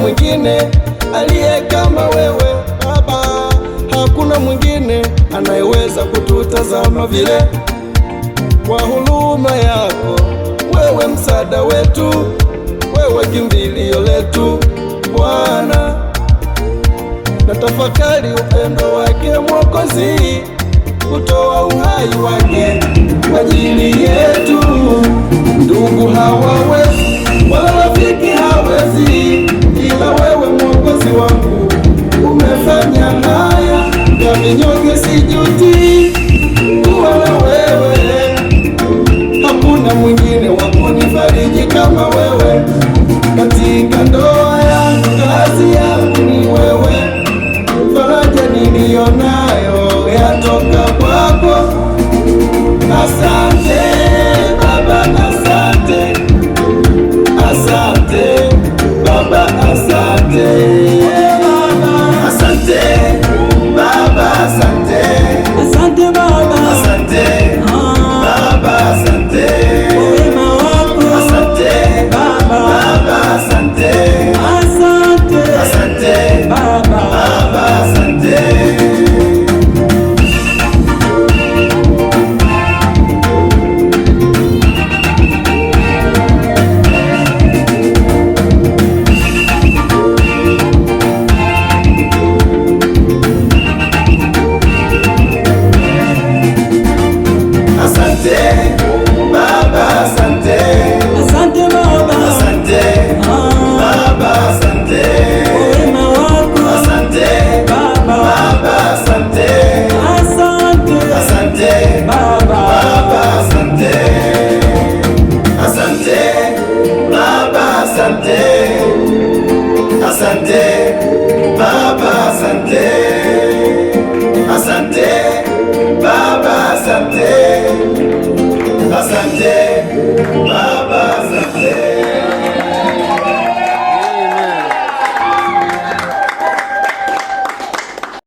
mwingine aliye kama wewe Baba, hakuna mwingine anayeweza kututazama vile. Kwa huruma yako, wewe msaada wetu, wewe kimbilio letu Bwana. Natafakari upendo wake Mwokozi, kutoa uhai wake kwa ajili yetu. Ndugu hawawezi wala rafiki hawezi, ila wewe Mwokozi wangu umefanya haya. Kwa minyonge sijuti kuwa na wewe, hakuna mwingine wa kunifariji kama wewe. Katika ndoa yangu, kazi yangu ni wewe, faraja niliyonayo yatoka kwako. Asante Baba, asante, asante Baba, asante, asante Baba, asante, asante Baba, asante Baba, asante wema wako, asante Baba, asante, asante, asante Baba, asante. Asante Baba, asante, asante Baba, asante, asante.